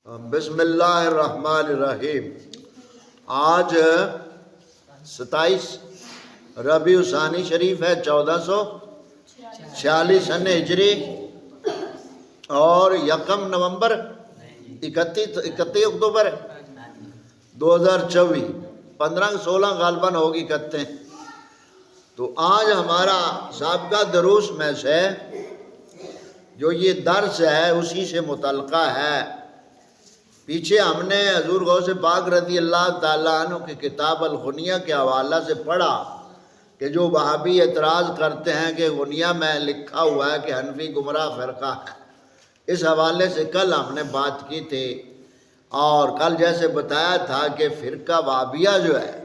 بسم اللہ الرحمن الرحیم۔ آج 27 ربیع الثانی شریف ہے، 1446 سن ہجری اور 1 نومبر 31 اکتوبر 2024، 15-16 غالباً ہوگی کرتے ہیں۔ تو آج ہمارا سابقہ دروس میں سے جو یہ درس ہے اسی سے متعلقہ ہے۔ پیچھے ہم نے حضور غوث پاک رضی اللہ تعالیٰ عنہ کی کتاب الغنیہ کے حوالہ سے پڑھا کہ جو وہابی اعتراض کرتے ہیں کہ غنیہ میں لکھا ہوا ہے کہ حنفی گمراہ فرقہ ہے، اس حوالے سے کل ہم نے بات کی تھی۔ اور کل جیسے بتایا تھا کہ فرقہ وہابیہ جو ہے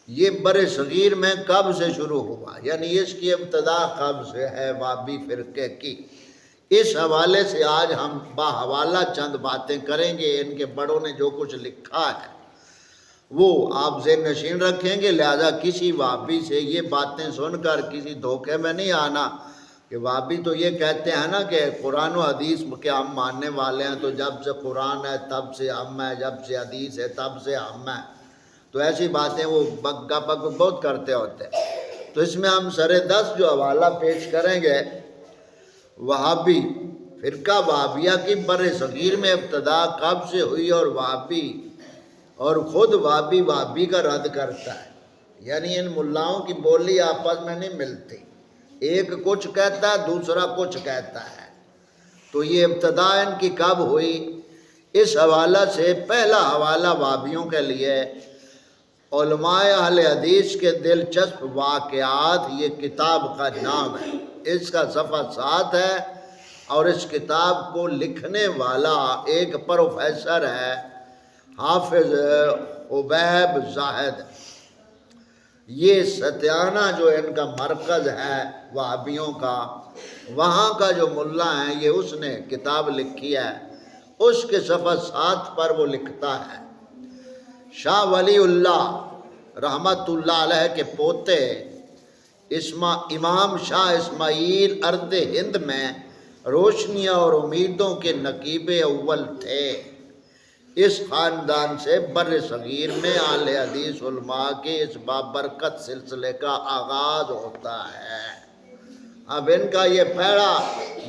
یہ بر صغیر میں کب سے شروع ہوا، یعنی اس کی ابتدا کب سے ہے وہابی فرقے کی۔ اس حوالے سے آج ہم باحوالہ چند باتیں کریں گے۔ ان کے بڑوں نے جو کچھ لکھا ہے وہ آپ ذہن نشین رکھیں گے، لہذا کسی وہابی سے یہ باتیں سن کر کسی دھوکے میں نہیں آنا کہ وہابی تو یہ کہتے ہیں نا کہ قرآن و حدیث کے ہم ماننے والے ہیں، تو جب سے قرآن ہے تب سے ہم ہیں، جب سے حدیث ہے تب سے ہم ہیں، تو ایسی باتیں وہ بگا بگ بہت کرتے ہوتے ہیں۔ تو اس میں ہم سر دست جو حوالہ پیش کریں گے، وہابی فرقہ وہابیہ کی بر صغیر میں ابتدا کب سے ہوئی، اور وہابی اور خود وہابی کا رد کرتا ہے، یعنی ان ملاؤں کی بولی آپس میں نہیں ملتی، ایک کچھ کہتا ہے دوسرا کچھ کہتا ہے۔ تو یہ ابتدا ان کی کب ہوئی، اس حوالہ سے پہلا حوالہ وہابیوں کے لیے علماء اہل حدیث کے دلچسپ واقعات، یہ کتاب کا نام ہے، اس کا صفحہ 7 ہے، اور اس کتاب کو لکھنے والا ایک پروفیسر ہے، حافظ عبیب زاہد۔ یہ ستیانہ جو ان کا مرکز ہے وہابیوں کا، وہاں کا جو ملا ہے، یہ اس نے کتاب لکھی ہے۔ اس کے صفحہ 7 پر وہ لکھتا ہے، شاہ ولی اللہ رحمت اللہ علیہ کے پوتے امام شاہ اسماعیل ارض ہند میں روشنیاں اور امیدوں کے نقیب اول تھے۔ اس خاندان سے بر صغیر میں اہل حدیث علماء کے اس بابرکت سلسلے کا آغاز ہوتا ہے۔ اب ان کا یہ پہلا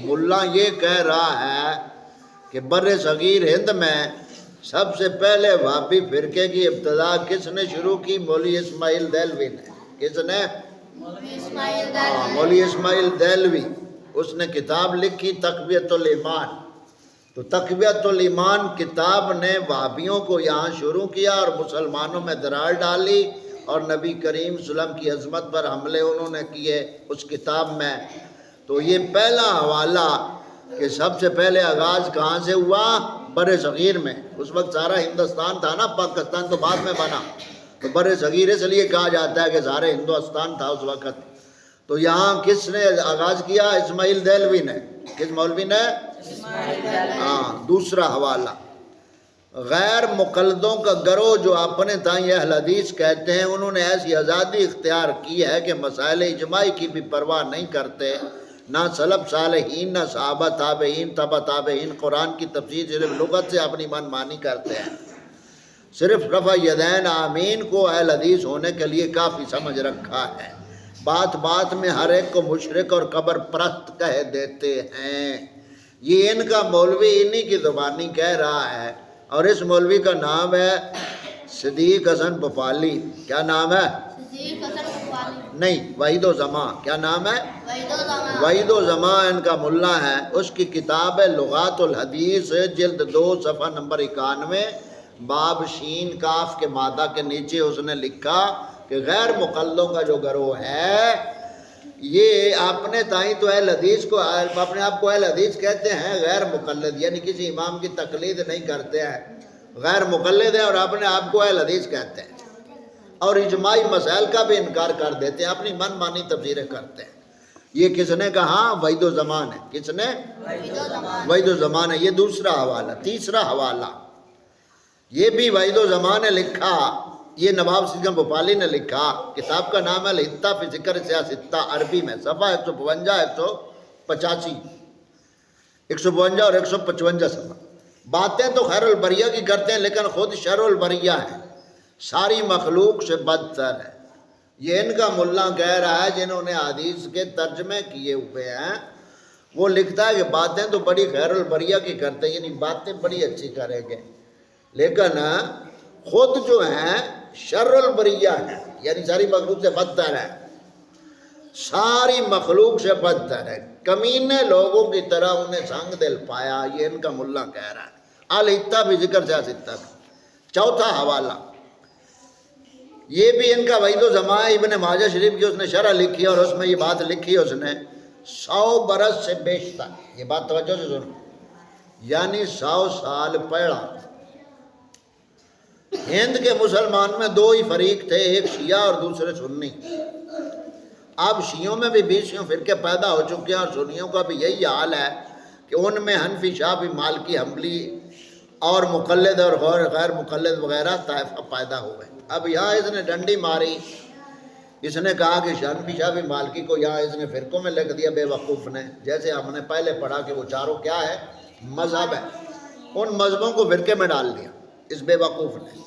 ملا یہ کہہ رہا ہے کہ بر صغیر ہند میں سب سے پہلے وہابی فرقے کی ابتدا کس نے شروع کی؟ مولوی اسماعیل دہلوی نے۔ کس نے؟ مولوی اسماعیل دہلوی۔ اس نے کتاب لکھی تقویۃ الایمان۔ تو تقویۃ الایمان کتاب نے وہابیوں کو یہاں شروع کیا اور مسلمانوں میں دراڑ ڈالی، اور نبی کریم صلی اللہ علیہ وسلم کی عظمت پر حملے انہوں نے کیے اس کتاب میں۔ تو یہ پہلا حوالہ کہ سب سے پہلے آغاز کہاں سے ہوا؟ بر صغیر میں۔ اس وقت سارا ہندوستان تھا نا، پاکستان تو بعد میں بنا، تو بر صغیر اس لیے کہا جاتا ہے کہ سارے ہندوستان تھا اس وقت۔ تو یہاں کس نے آغاز کیا؟ اسماعیل دہلوی نے۔ کس مولوی نے؟ ہاں۔ دوسرا حوالہ، غیر مقلدوں کا گروہ جو اپنے تائیں اہل حدیث کہتے ہیں، انہوں نے ایسی آزادی اختیار کی ہے کہ مسائل اجماعی کی بھی پرواہ نہیں کرتے، نہ سلف صالحین، نہ صحابہ تابعین، تبع تابعین قرآن کی تفسیر صرف لغت سے اپنی من مانی کرتے ہیں، صرف رفع یدین آمین کو اہل حدیث ہونے کے لیے کافی سمجھ رکھا ہے، بات بات میں ہر ایک کو مشرک اور قبر پرست کہہ دیتے ہیں۔ یہ ان کا مولوی انہی کی زبانی کہہ رہا ہے، اور اس مولوی کا نام ہے صدیق حسن بھوپالی۔ کیا نام ہے؟ نہیں، وحید و زماں۔ کیا نام ہے؟ وحید و زماں ان کا ملا ہے۔ اس کی کتاب ہے لغات الحدیث، جلد 2 صفحہ نمبر 91، باب شین کاف کے مادہ کے نیچے اس نے لکھا کہ غیر مقلدوں کا جو گروہ ہے یہ اپنے تائیں تو اہل حدیث کو، اپنے آپ کو اہل حدیث کہتے ہیں، غیر مقلد یعنی کسی امام کی تقلید نہیں کرتے ہیں، غیر مقلد ہیں اور اپنے آپ کو اہل حدیث کہتے ہیں، اور اجماعی مسائل کا بھی انکار کر دیتے ہیں، اپنی من مانی تفسیریں کرتے ہیں۔ یہ کس نے کہا؟ وحید و زمان ہے۔ کس نے؟ وحید و زمان ہے۔ یہ دوسرا حوالہ۔ تیسرا حوالہ یہ بھی وحید و زمان نے لکھا، یہ نواب سیدھم بھوپالی نے لکھا، کتاب کا نام ہے الحتہ فی ذکر سیاستہ، عربی میں، صفحہ 152 185 152 اور 155 صفحہ۔ باتیں تو خیر البریہ کی کرتے ہیں لیکن خود شر البریہ ہے، ساری مخلوق سے بدتر ہے۔ یہ ان کا ملا کہہ رہا ہے جنہوں نے حدیث کے ترجمے کیے ہوئے ہیں، وہ لکھتا ہے کہ باتیں تو بڑی خیر البریہ کی کرتے ہیں، یعنی باتیں بڑی اچھی کریں گے، لیکن خود جو ہیں شر البریہ ہیں، یعنی ساری مخلوق سے بدتر ہے، ساری مخلوق سے بدتر ہے، کمینے لوگوں کی طرح انہیں سنگ دل پایا، یہ ان کا ملا کہہ رہا ہے۔ الحتہ بھی ذکر سے ستہ بھی۔ چوتھا حوالہ یہ بھی ان کا وحید و زماں ابن ماجہ شریف کی اس نے شرح لکھی اور اس میں یہ بات لکھی اس نے 100 برس سے بیشتر، یہ بات توجہ سے سنو، یعنی 100 سال پہلا ہند کے مسلمان میں دو ہی فریق تھے، ایک شیعہ اور دوسرے سنی۔ اب شیعوں میں بھی 20 فرقے پیدا ہو چکے ہیں اور سنیوں کا بھی یہی حال ہے کہ ان میں حنفی، شافعی، مالکی، حنبلی اور مقلد اور غیر مقلد وغیرہ طائفہ پیدا ہوئے۔ اب یہاں اس نے ڈنڈی ماری، اس نے کہا کہ حنفی، شافعی، مالکی کو یہاں اس نے فرقوں میں لکھ دیا بے وقوف نے، جیسے ہم نے پہلے پڑھا کہ وہ چاروں کیا ہے، مذہب ہے، ان مذہبوں کو فرقے میں ڈال دیا اس بے وقوف نے۔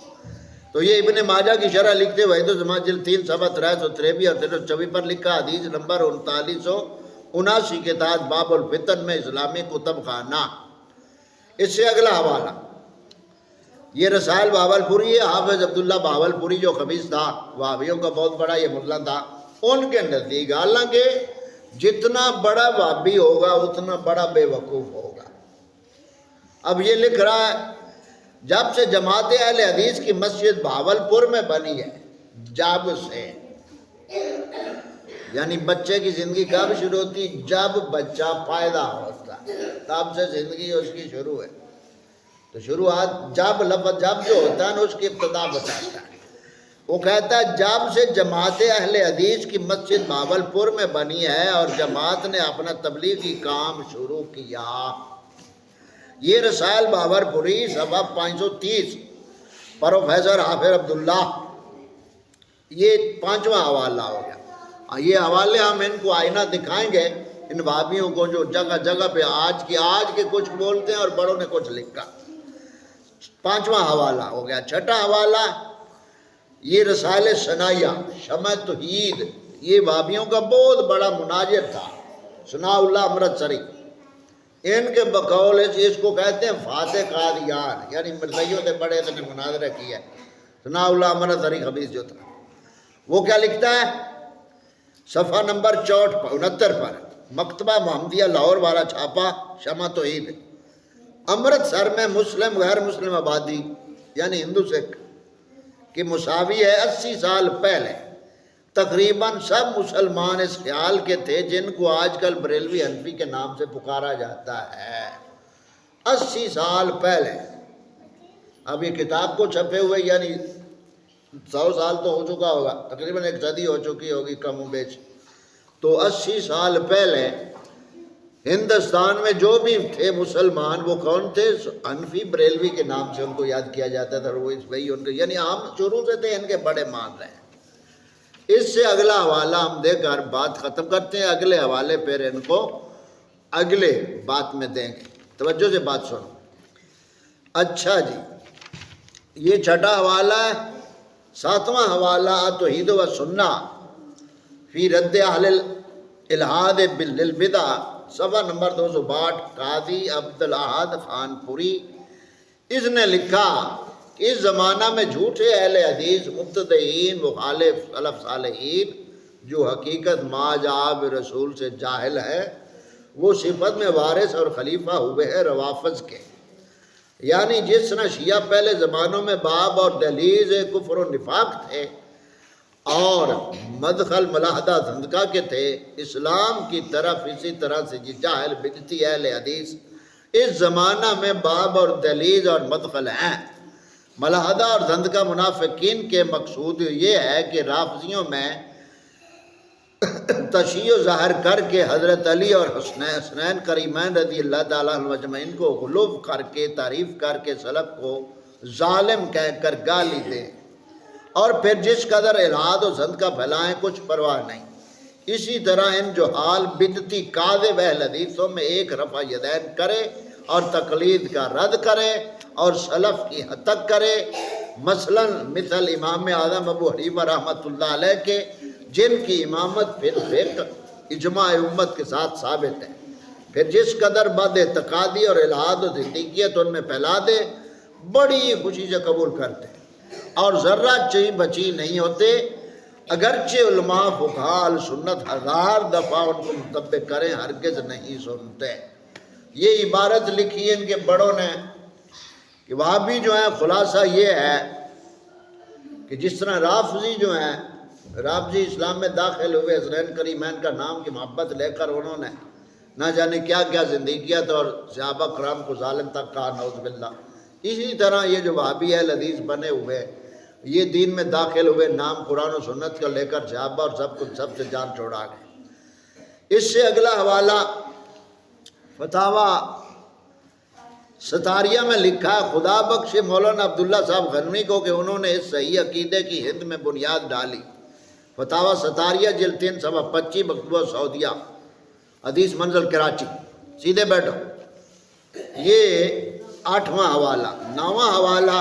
تو یہ ابن ماجہ کی شرح لکھتے ہوئے تو زمان جلد 3 صفحہ 323 اور 324 پر لکھا، حدیث نمبر 3979 کے تحت باب الفتن میں اسلامی کتب خانہ۔ اس سے اگلا حوالہ یہ رسائل بہاولپوری ہے، حافظ عبداللہ بہاولپوری جو خبیث تھا، وہابیوں کا بہت بڑا یہ ملا تھا، ان کے نزدیک حالانکہ جتنا بڑا وہابی ہوگا اتنا بڑا بے وقوف ہوگا۔ اب یہ لکھ رہا ہے جب سے جماعت اہل حدیث کی مسجد بہاولپور میں بنی ہے، جب سے، یعنی بچے کی زندگی کب شروع ہوتی؟ جب بچہ پیدا ہوتا ہے تب سے زندگی اس کی شروع ہے۔ تو شروعات جب لفظ جب جو ہوتا ہے نا اس کی ابتدا بتاتا ہے۔ وہ کہتا ہے جب سے جماعت اہل حدیث کی مسجد بہاولپور میں بنی ہے اور جماعت نے اپنا تبلیغی کام شروع کیا۔ یہ رسائل بہاولپوری صفحہ 530، پروفیسر حافظ عبداللہ، یہ 5واں حوالہ ہو گیا۔ یہ حوالے ہم ان کو آئینہ دکھائیں گے، ان وہابیوں کو جو جگہ جگہ پہ آج کے کچھ بولتے ہیں اور بڑوں نے کچھ لکھا۔ 5واں حوالہ ہو گیا۔ چھٹا حوالہ یہ رسائل ثنائیہ شمع توحید، یہ وہابیوں کا بہت بڑا مناظر تھا، ثناء اللہ امرتسری، ان کے بقول اس کو کہتے ہیں فاتح قادیان، یعنی مرزائیوں سے بڑے نے مناظرہ کیا ہے۔ ثناء اللہ امرتسری خبیث جو تھا وہ کیا لکھتا ہے صفحہ نمبر 69 پر، مکتبہ محمدیہ لاہور والا چھاپا شمع توحید، امرتسر میں مسلم غیر مسلم آبادی یعنی ہندو سکھ کی مساوی ہے۔ 80 سال پہلے تقریباً سب مسلمان اس خیال کے تھے جن کو آج کل بریلوی حنفی کے نام سے پکارا جاتا ہے۔ 80 سال پہلے، اب یہ کتاب کو چھپے ہوئے یعنی 100 سال تو ہو چکا ہوگا، تقریباً 1 صدی ہو چکی ہوگی کم و بیش۔ تو 80 سال پہلے ہندوستان میں جو بھی تھے مسلمان وہ کون تھے؟ حنفی بریلوی کے نام سے ان کو یاد کیا جاتا تھا، وہی ان کے، یعنی ہم شروع سے تھے ان کے بڑے مان رہے ہیں۔ اس سے اگلا حوالہ ہم دے کر بات ختم کرتے ہیں، اگلے حوالے پھر ان کو اگلے بات میں دیں گے، توجہ سے بات سنو۔ اچھا جی، یہ چھٹا حوالہ ہے۔ 7واں حوالہ توحید و سنہ فی رد اہل الالحاد بالبدع، صفحہ نمبر 262، قاضی عبدالاحد خان پوری، اس نے لکھا کہ اس زمانہ میں جھوٹے اہل حدیث مبتدعین مخالف سلف صالحین جو حقیقت ما جاء رسول سے جاہل ہے، وہ صفت میں وارث اور خلیفہ ہوئے ہیں روافض کے، یعنی جس طرح شیعہ پہلے زمانوں میں باب اور دہلیز کفر و نفاق تھے اور مدخل ملاحدہ زندقہ کے تھے، اسلام کی طرف اسی طرح سے یہ جاہل بدعتی اہل حدیث اس زمانہ میں باب اور دہلیز اور مدخل ہیں۔ ملاحدہ اور زندقہ منافقین کے مقصود یہ ہے کہ رافضیوں میں تشیع ظاہر کر کے حضرت علی اور حسنین کریمین رضی اللہ تعالیٰ عنہ اجمعین کو غلو کر کے تعریف کر کے سلف کو ظالم کہہ کر گالی دیں اور پھر جس قدر الحاد و زندقہ پھیلائیں کچھ پرواہ نہیں۔ اسی طرح ان جو حال بدعتی کاذب اہل حدیثوں میں ایک رفع یدین کرے اور تقلید کا رد کرے اور سلف کی حتک کرے، مثلاً مثل امام اعظم ابو حنیفہ رحمۃ اللہ علیہ کے، جن کی امامت پھر فقہ اجماع امت کے ساتھ ثابت ہے، پھر جس قدر بد اعتقادی اور الحاد و زندگیت ان میں پھیلا دے بڑی خوشی سے قبول کرتے اور ذرہ چی بچی نہیں ہوتے، اگرچہ علماء فقہاء سنت 1000 دفعہ ان کو مطبق کریں ہرگز نہیں سنتے۔ یہ عبارت لکھی ہے ان کے بڑوں نے کہ وہابی جو ہیں خلاصہ یہ ہے کہ جس طرح رافضی جو ہیں، رافضی اسلام میں داخل ہوئے حسنین کریمین کا نام کی محبت لے کر انہوں نے نہ جانے کیا کیا زندگیت اور صحابہ کرام کو ظالم تک کہا، نعوذ باللہ۔ اسی طرح یہ جو وہابی اہل حدیث بنے ہوئے، یہ دین میں داخل ہوئے، نام قرآن و سنت کا لے کر صحابہ اور سب سے جان چھوڑا گئے۔ اس سے اگلا حوالہ فتاویٰ ستاریہ میں لکھا ہے، خدا بخش مولانا عبداللہ صاحب غنوی کو کہ انہوں نے اس صحیح عقیدے کی ہند میں بنیاد ڈالی۔ فتاویٰ ستاریہ جلد 3 صفحہ 25 مکتوبہ سعودیہ، حدیث منزل کراچی۔ سیدھے بیٹھو۔ یہ 8واں حوالہ۔ 9واں حوالہ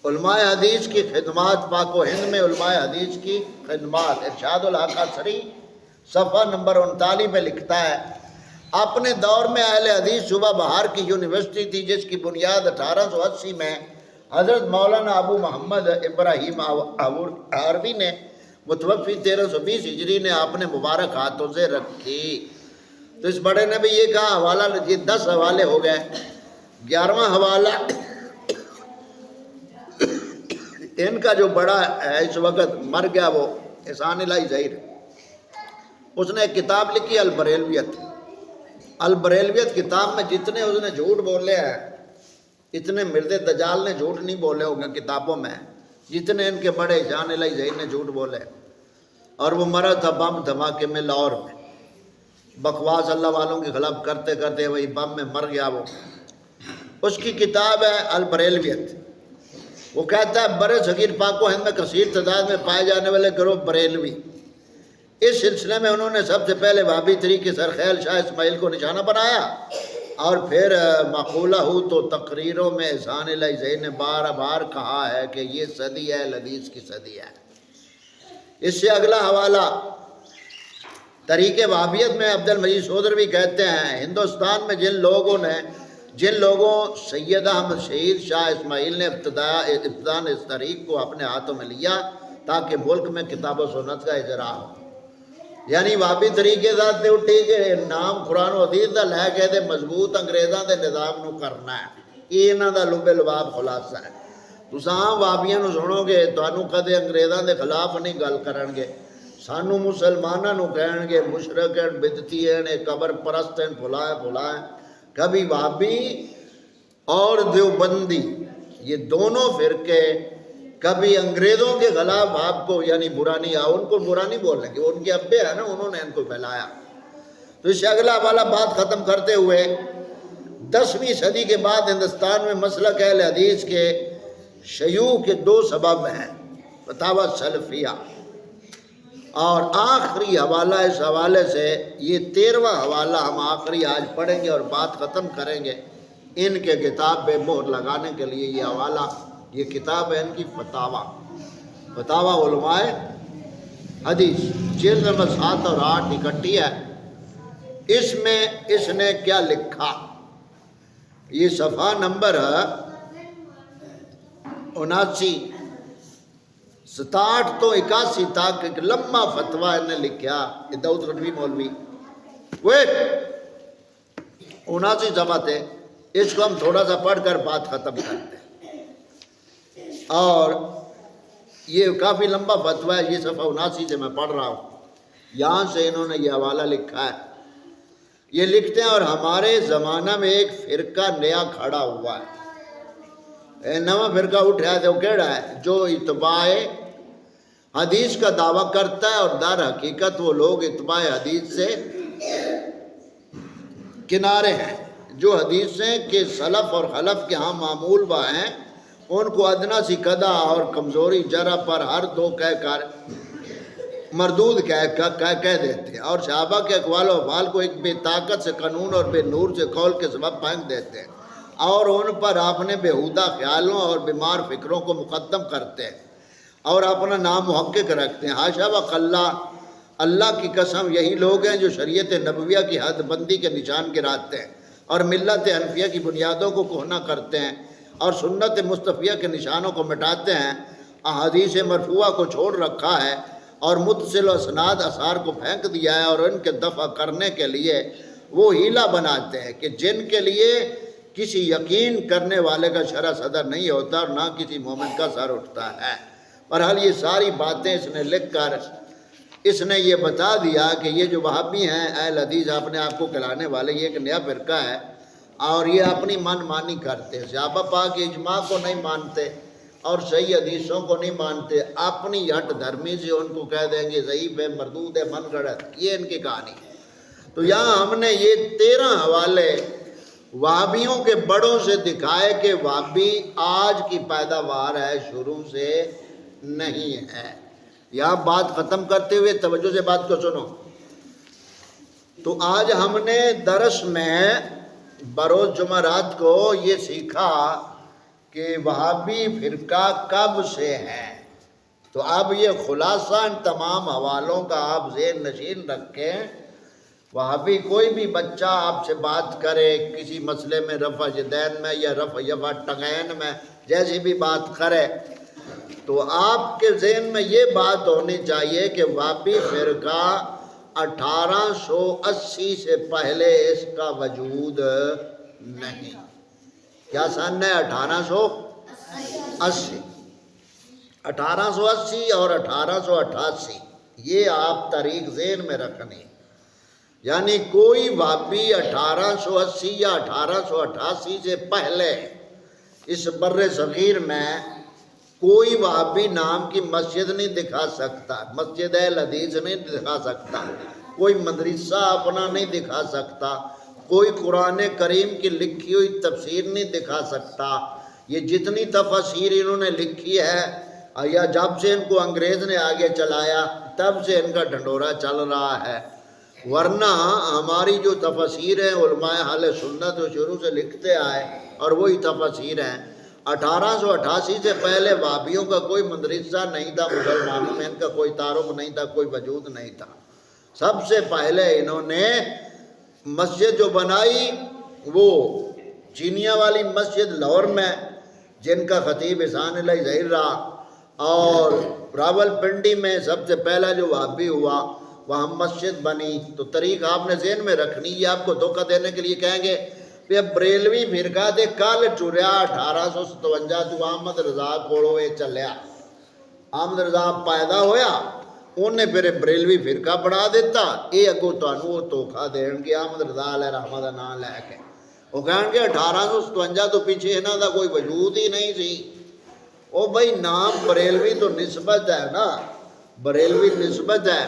علماء حدیث کی خدمات، پاک و ہند میں علماء حدیث کی خدمات، ارشاد الحق اثری صفحہ نمبر 39 میں لکھتا ہے، اپنے دور میں اہل حدیث صوبہ بہار کی یونیورسٹی تھی جس کی بنیاد 1880 میں حضرت مولانا ابو محمد ابراہیم عربی نے متوفی 1320 ہجری نے اپنے مبارک ہاتھوں سے رکھی۔ تو اس بڑے نے بھی یہ کہا، حوالہ یہ 10 حوالے ہو گئے۔ 11واں حوالہ ان کا جو بڑا ہے اس وقت مر گیا، وہ احسان الہی ظہیر، اس نے ایک کتاب لکھی البریلویت۔ البریلویت کتاب میں جتنے اس نے جھوٹ بولے ہیں، اتنے مرد دجال نے جھوٹ نہیں بولے ہوں گے کتابوں میں جتنے ان کے بڑے احسان الہی ظہیر نے جھوٹ بولے۔ اور وہ مرا تھا بم دھماکے میں لاہور میں، بکواس اللہ والوں کے خلاف کرتے کرتے وہی بم میں مر گیا وہ۔ اس کی کتاب ہے البریلویت۔ وہ کہتا ہے برِ صغیر پاک و ہند میں کثیر تعداد میں پائے جانے والے گروہ بریلوی، اس سلسلے میں انہوں نے سب سے پہلے وہابی طریقے سرخیل شاہ اسماعیل کو نشانہ بنایا، اور پھر مقولہ ہو تو تقریروں میں احسان الہی ظہیر نے بار بار کہا ہے کہ یہ صدی ہے حدیث کی صدی ہے۔ اس سے اگلا حوالہ طریق وہابیت میں عبد المجید سودروی کہتے ہیں، ہندوستان میں جن لوگوں سید احمد شہید شاہ اسماعیل نے ابتداءً اس طریق کو اپنے ہاتھوں میں لیا تاکہ ملک میں کتاب و سنت کا اجرا ہو، یعنی وہابی طریقے ذات دے اٹھی کہ نام قرآن و حدیث دا لے کے دے مضبوط انگریزاں دے نظام نو کرنا ہے، یہ انہاں دا لب لباب خلاصہ ہے۔ تساں وہابیاں نو سنو گے تانوں کدے انگریزاں دے خلاف نہیں گل کرن گے، سانو مسلماناں نو کہن گے مشرک ہیں، بدعتی ہیں، قبر پرست ہیں، پھلائے۔ کبھی وہابی اور دیوبندی یہ دونوں فرقے کبھی انگریزوں کے خلاف آپ کو یعنی برا نہیں ان کو برا نہیں بولیں گے، ان کے ابے ہیں نا، انہوں نے ان کو پھیلایا۔ تو اس سے اگلا والا بات ختم کرتے ہوئے 10ویں صدی کے بعد ہندوستان میں مسلک اہل حدیث کے شیوع کے 2 سبب ہیں، فتاویٰ سلفیہ، اور آخری حوالہ اس حوالے سے یہ 13واں حوالہ ہم آخری آج پڑھیں گے اور بات ختم کریں گے۔ ان کے کتاب پہ مہر لگانے کے لیے یہ حوالہ، یہ کتاب ہے ان کی فتاویٰ علماء حدیث، جلد نمبر 7 اور 8 اکٹھی ہے۔ اس میں اس نے کیا لکھا، یہ صفحہ نمبر 79 67 تو 81 تک ایک لمبا فتویٰ انہیں لکھا، داؤد غنوی مولوی، وہ 79 صفحہ تھے۔ اس کو ہم تھوڑا سا پڑھ کر بات ختم کرتے ہیں، اور یہ کافی لمبا فتویٰ ہے، یہ صفحہ 79 سے میں پڑھ رہا ہوں، یہاں سے انہوں نے یہ حوالہ لکھا ہے۔ یہ لکھتے ہیں، اور ہمارے زمانہ میں ایک فرقہ نیا کھڑا ہوا ہے، نواں فرقہ اٹھا ہے، وہ کہڑا ہے؟ جو اتباع حدیث کا دعویٰ کرتا ہے، اور در حقیقت وہ لوگ اتباع حدیث سے کنارے ہیں، جو حدیثیں کہ سلف اور خلف کے ہاں معمول با ہیں، ان کو ادنا سی قدح اور کمزوری جرح پر ہر دو کہہ کر مردود کہہ دیتے ہیں، اور صحابہ کے اقوال و افعال کو ایک بے طاقت سے قانون اور بے نور سے قول کے سبب پھینک دیتے ہیں، اور ان پر اپنے بیہودہ خیالوں اور بیمار فکروں کو مقدم کرتے ہیں اور اپنا نام محقق رکھتے ہیں۔ حاشا وکلا، اللہ کی قسم یہی لوگ ہیں جو شریعت نبویہ کی حد بندی کے نشان گراتے ہیں اور ملت حنفیہ کی بنیادوں کو کہنہ کرتے ہیں اور سنت مصطفیہ کے نشانوں کو مٹاتے ہیں، احادیث مرفوعہ کو چھوڑ رکھا ہے اور متصل و اسناد آثار کو پھینک دیا ہے، اور ان کے دفع کرنے کے لیے وہ ہیلہ بناتے ہیں کہ جن کے لیے کسی یقین کرنے والے کا شرح صدر نہیں ہوتا اور نہ کسی مومن کا سر اٹھتا ہے۔ بہرحال یہ ساری باتیں اس نے لکھ کر اس نے یہ بتا دیا کہ یہ جو وہابی ہیں اہل حدیث اپنے آپ کو کہلانے والے، یہ ایک نیا فرقہ ہے اور یہ اپنی من مانی کرتے ہیں، صحابہ پاک کی اجماع کو نہیں مانتے اور صحیح حدیثوں کو نہیں مانتے، اپنی ہٹ دھرمی سے ان کو کہہ دیں گے ضعیف ہے، مردود ہے، من گڑت، یہ ان کی کہانی ہے۔ تو یہاں ہم نے یہ 13 حوالے وہابیوں کے بڑوں سے دکھائے کہ وہابی آج کی پیداوار ہے، شروع سے نہیں ہے۔ یہاں بات ختم کرتے ہوئے توجہ سے بات کو سنو۔ تو آج ہم نے درس میں بروز جمعرات کو یہ سیکھا کہ وہابی فرقہ کب سے ہے۔ تو اب یہ خلاصہ ان تمام حوالوں کا آپ ذہن نشین رکھیں۔ وہابی کوئی بھی بچہ آپ سے بات کرے کسی مسئلے میں، رفع یدین میں یا رفع ٹنگین میں، جیسی بھی بات کرے، تو آپ کے ذہن میں یہ بات ہونی چاہیے کہ وہابی فرقہ 1880 سے پہلے اس کا وجود نہیں۔ کیا سن ہے؟ 1880 اور 1888، یہ آپ تاریخ ذہن میں رکھنی۔ یعنی کوئی وہابی 1880 یا 1888 سے پہلے اس بر صغیر میں کوئی وہابی نام کی مسجد نہیں دکھا سکتا، مسجد اہل حدیث نہیں دکھا سکتا، کوئی مدرسہ اپنا نہیں دکھا سکتا، کوئی قرآن کریم کی لکھی ہوئی تفسیر نہیں دکھا سکتا۔ یہ جتنی تفسیر انہوں نے لکھی ہے، یا جب سے ان کو انگریز نے آگے چلایا تب سے ان کا ڈھنڈورا چل رہا ہے، ورنہ ہماری جو تفسیر ہیں علماء اہل سنت وہ شروع سے لکھتے آئے اور وہی تفسیر ہیں۔ 1888 سے پہلے وہابیوں کا کوئی مدرسہ نہیں تھا، مسلمانوں میں ان کا کوئی تعارف نہیں تھا، کوئی وجود نہیں تھا۔ سب سے پہلے انہوں نے مسجد جو بنائی وہ چینیا والی مسجد لاہور میں، جن کا خطیب احسان الہی ظہیر رہا، اور راول پنڈی میں سب سے پہلا جو وہابی ہوا وہاں مسجد بنی۔ تو طریق آپ نے ذہن میں رکھنی، یہ آپ کو دھوکہ دینے کے لیے کہیں گے کہ بریلوی فرقہ دے کل چوریا 1857 تو احمد رضا کوڑو یہ چلیا، احمد رضا پیدا ہویا، انہیں پھر بریلوی فرقہ بنا دیتا۔ یہ اگو تانوں وہ دھوکہ دین گے احمد رضا علیہ رحمہ دا نام لے کے، وہ کہیں گے 1857 تو پیچھے انہاں دا کوئی وجود ہی نہیں سی۔ او بھائی نام بریلوی تو نسبت ہے نا، بریلوی نسبت ہے۔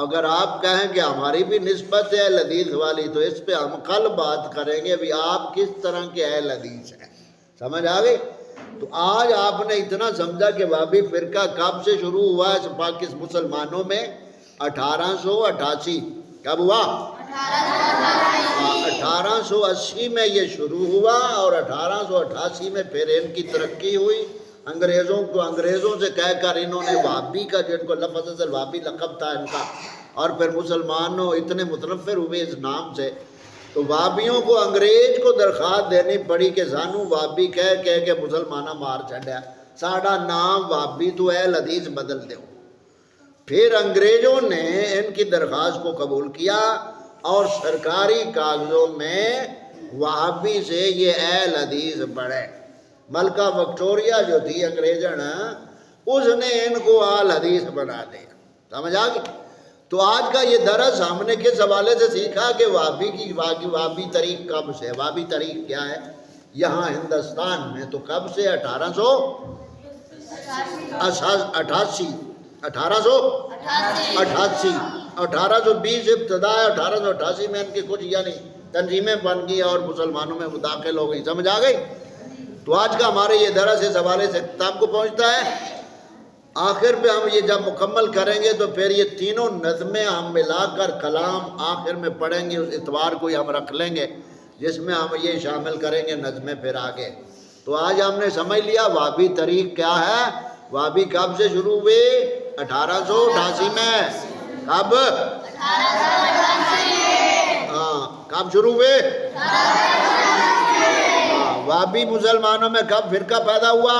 اگر آپ کہیں کہ ہماری بھی نسبت ہے اہل حدیث والی، تو اس پہ ہم کل بات کریں گے بھی آپ کس طرح کے اہل حدیث ہیں، سمجھ آ گئی؟ تو آج آپ نے اتنا سمجھا کہ وہابی فرقہ کب سے شروع ہوا ہے پاکستان مسلمانوں میں؟ 1888۔ کب ہوا؟ 1880 میں یہ شروع ہوا، اور 1888 میں پھر ان کی ترقی ہوئی۔ انگریزوں سے کہہ کر انہوں نے وہابی کا، جن کو لفظ اصل وہابی لقب تھا ان کا، اور پھر مسلمانوں اتنے متنفر ہوئے اس نام سے، تو وہابیوں کو انگریز کو درخواست دینی پڑی کہ سانو وہابی کہہ کے مسلمانہ مار چھڑیا، ساڑا نام وہابی تو اہل حدیث بدل دو۔ پھر انگریزوں نے ان کی درخواست کو قبول کیا اور سرکاری کاغذوں میں وہابی سے یہ اہل حدیث بڑھے۔ ملکہ وکٹوریہ جو تھی انگریزن، اس نے ان کو اہل حدیث بنا دیا، سمجھ آ گئی؟ تو آج کا یہ درس ہم نے کس حوالے سے سیکھا کہ وہابی طریق کب سے ہے؟ وہابی طریق کیا ہے یہاں ہندوستان میں؟ تو کب سے؟ 1888، 1820 ابتدا ہے، 1888 میں ان کی کچھ یعنی تنظیمیں بن گئی اور مسلمانوں میں وہ داخل ہو گئی، سمجھ آ گئی؟ تو آج کا ہمارے یہ درس اس حوالے سے کتاب کو پہنچتا ہے آخر پہ ہم یہ جب مکمل کریں گے تو پھر یہ تینوں نظمیں ہم ملا کر کلام آخر میں پڑھیں گے، اس اتوار کو ہی ہم رکھ لیں گے جس میں ہم یہ شامل کریں گے نظمیں پھر آگے۔ تو آج ہم نے سمجھ لیا وہابی طریق کیا ہے۔ وہابی کب سے شروع ہوئے؟ 1888 میں۔ کب؟ ہاں کب شروع ہوئے؟ وہابی مسلمانوں میں کب فرقہ پیدا ہوا؟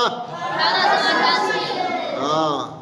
ہاں